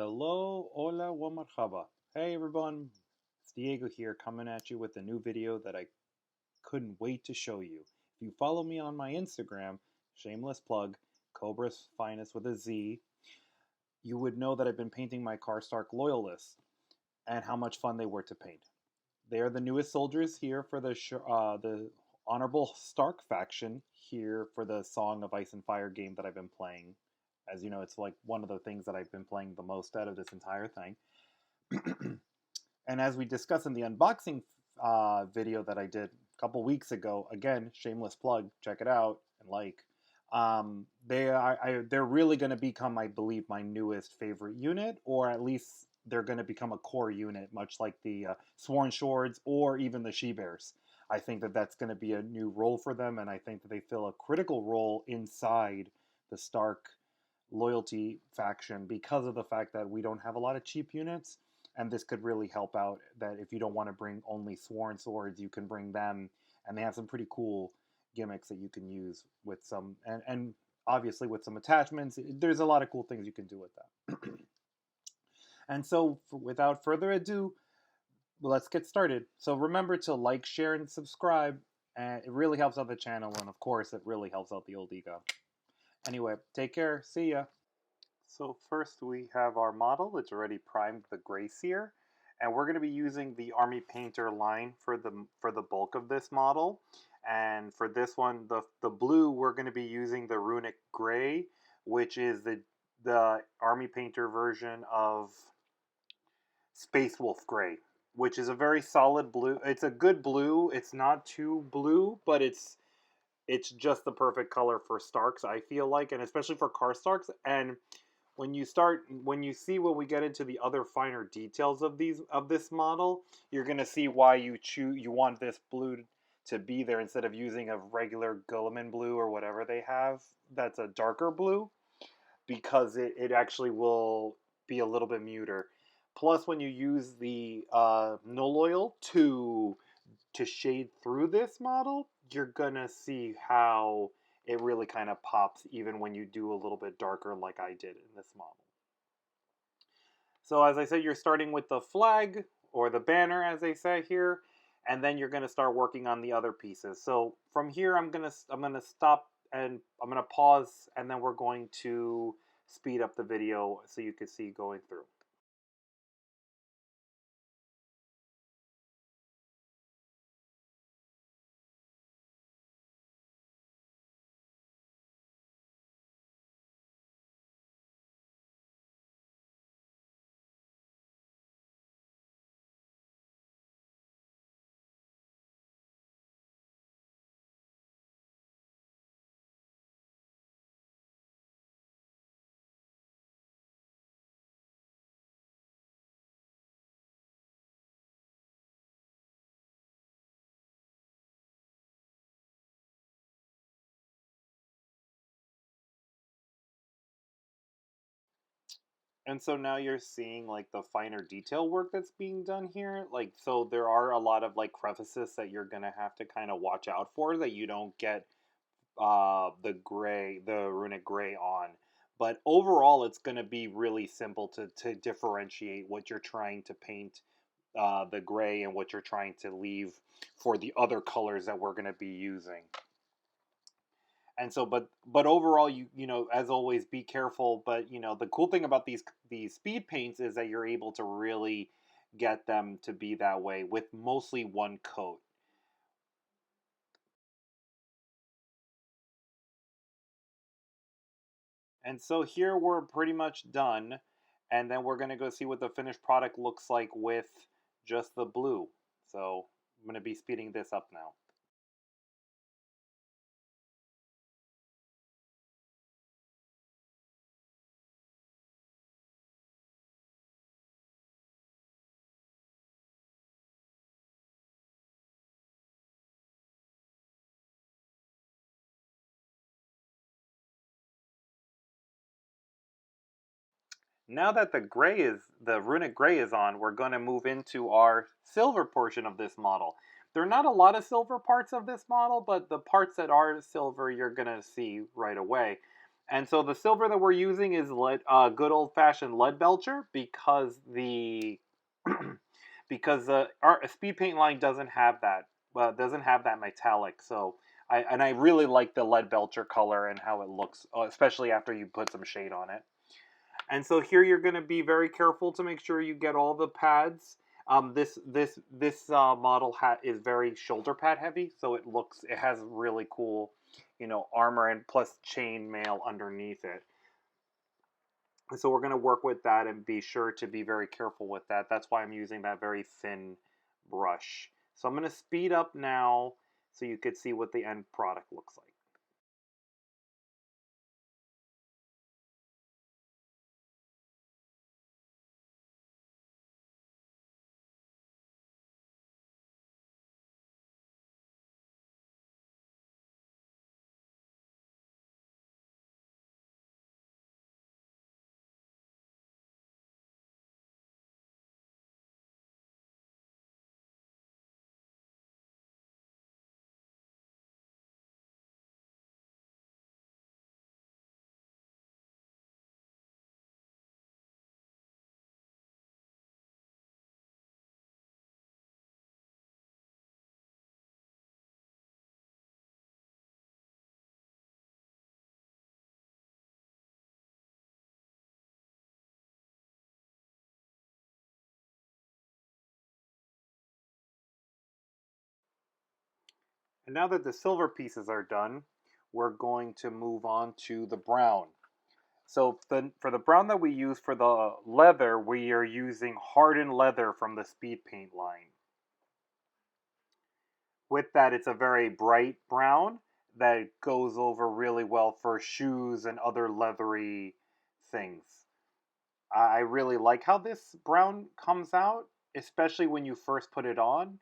Hello, hola, wa marhaba. Hey everyone, it's Diego here coming at you with a new video that I couldn't wait to show you. If you follow me on my Instagram, shameless plug, Cobra's Finest with a Z, you would know that I've been painting my Karstark Loyalists and how much fun they were to paint. They are the newest soldiers here for the Honorable Stark faction here for the Song of Ice and Fire game that I've been playing. As you know, it's like one of the things that I've been playing the most out of this entire thing. And as we discussed in the unboxing video that I did a couple weeks ago, again, shameless plug, check it out and like. They're really going to become, I believe, my newest favorite unit, or at least they're going to become a core unit, much like the Sworn Swords or even the She-Bears. I think that that's going to be a new role for them, and I think that they fill a critical role inside the Stark loyalty faction because of the fact that we don't have a lot of cheap units, and this could really help out. That if you don't want to bring only Sworn Swords, you can bring them, and they have some pretty cool gimmicks that you can use with some, and obviously with some attachments. There's a lot of cool things you can do with that. And so without further ado, let's get started. So remember to like, share, and subscribe, and it really helps out the channel, and of course it really helps out the old ego. Anyway, take care. See ya. So first we have our model. It's already primed, the Gray Seer, and we're going to be using the Army Painter line for the bulk of this model. And for this one, the blue, we're going to be using the Runic Gray, which is the Army Painter version of Space Wolf Gray, which is a very solid blue. It's a good blue. It's not too blue, but it's just the perfect color for Starks, I feel like, and especially for Karstarks. And when you see when we get into the other finer details of this model, you're gonna see why you want this blue to be there instead of using a regular Guilliman blue or whatever they have that's a darker blue, because it actually will be a little bit muter. Plus, when you use the Nuil oil to shade through this model, you're gonna see how it really kind of pops even when you do a little bit darker like I did in this model. So as I said, you're starting with the flag, or the banner as they say here, and then you're gonna start working on the other pieces. So from here I'm gonna stop, and I'm gonna pause, and then we're going to speed up the video so you can see going through. And so now you're seeing like the finer detail work that's being done here. Like, so there are a lot of like crevices that you're gonna have to kind of watch out for, that you don't get the Runic Gray on. But overall, it's gonna be really simple to differentiate what you're trying to paint, the gray, and what you're trying to leave for the other colors that we're gonna be using. And so, but overall, you know, as always, be careful. But you know, the cool thing about these speed paints is that you're able to really get them to be that way with mostly one coat. And so here we're pretty much done, and then we're gonna go see what the finished product looks like with just the blue. So I'm gonna be speeding this up now. Now that the Runic Gray is on, we're going to move into our silver portion of this model. There are not a lot of silver parts of this model, but the parts that are silver you're going to see right away. And so the silver that we're using is good old-fashioned Leadbelcher because the because our speed paint line doesn't have that. Well, it doesn't have that metallic. So I really like the Leadbelcher color and how it looks, especially after you put some shade on it. And so here you're going to be very careful to make sure you get all the pads. This model hat is very shoulder pad heavy, so it has really cool, armor and plus chain mail underneath it. And so we're going to work with that and be sure to be very careful with that. That's why I'm using that very thin brush. So I'm going to speed up now so you could see what the end product looks like. And now that the silver pieces are done, we're going to move on to the brown. So for the brown that we use for the leather, we are using hardened leather from the speed paint line. With that, it's a very bright brown that goes over really well for shoes and other leathery things. I really like how this brown comes out, especially when you first put it on.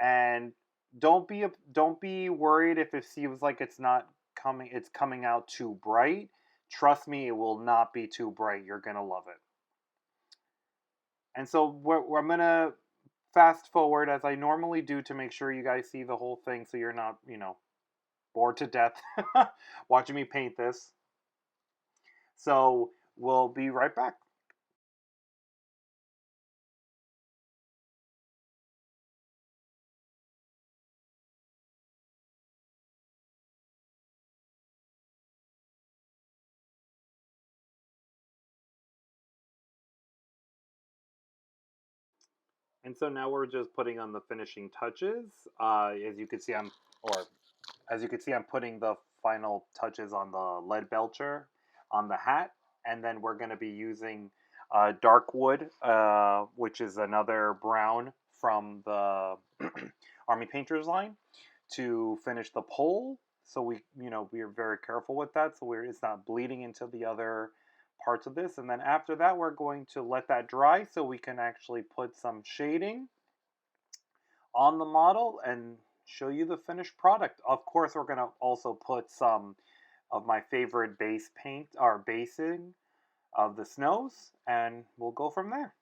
And don't be worried if it seems like it's coming out too bright. Trust me, it will not be too bright. You're gonna love it. And so I'm gonna fast forward as I normally do to make sure you guys see the whole thing, so you're not bored to death watching me paint this. So we'll be right back. And so now we're just putting on the finishing touches. As you can see, I'm putting the final touches on the Leadbelcher on the hat, and then we're going to be using dark wood, which is another brown from the Army Painters line, to finish the pole. So we are very careful with that, so it's not bleeding into the other parts of this. And then after that, we're going to let that dry so we can actually put some shading on the model and show you the finished product. Of course, we're going to also put some of my favorite base paint or basing of the snows, and we'll go from there.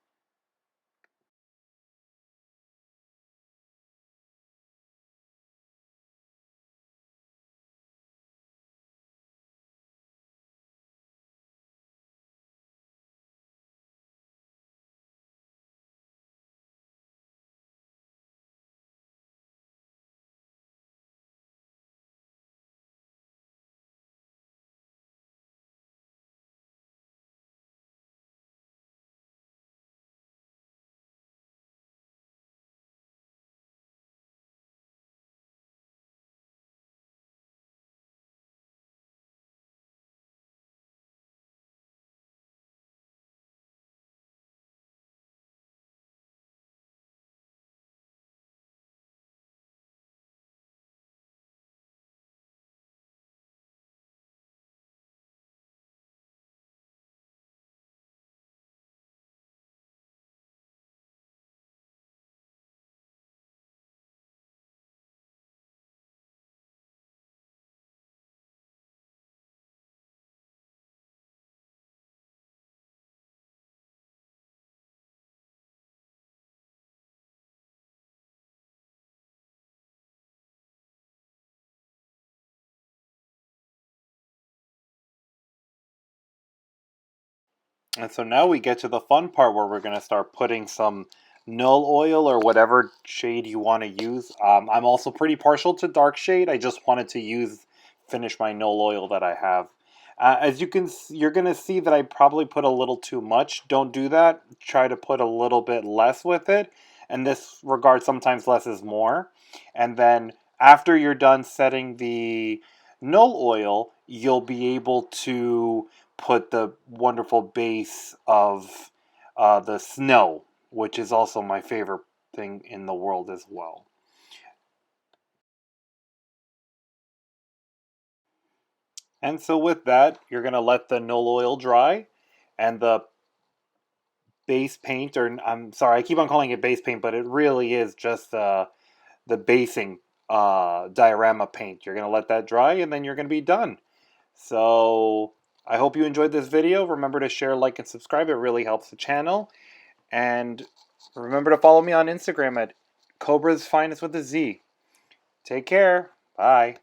And so now we get to the fun part where we're going to start putting some Null oil or whatever shade you want to use. I'm also pretty partial to dark shade. I just wanted to finish my Null oil that I have. As you can, you're going to see that I probably put a little too much. Don't do that. Try to put a little bit less with it. In this regard, sometimes less is more. And then after you're done setting the Null oil, you'll be able to put the wonderful base of the snow, which is also my favorite thing in the world as well. And so with that, you're going to let the Null oil dry, and the base paint, or I'm sorry, I keep on calling it base paint, but it really is just the basing diorama paint. You're going to let that dry, and then you're going to be done. So I hope you enjoyed this video. Remember to share, like, and subscribe. It really helps the channel. And remember to follow me on Instagram at Cobra's Finest with a Z. Take care. Bye.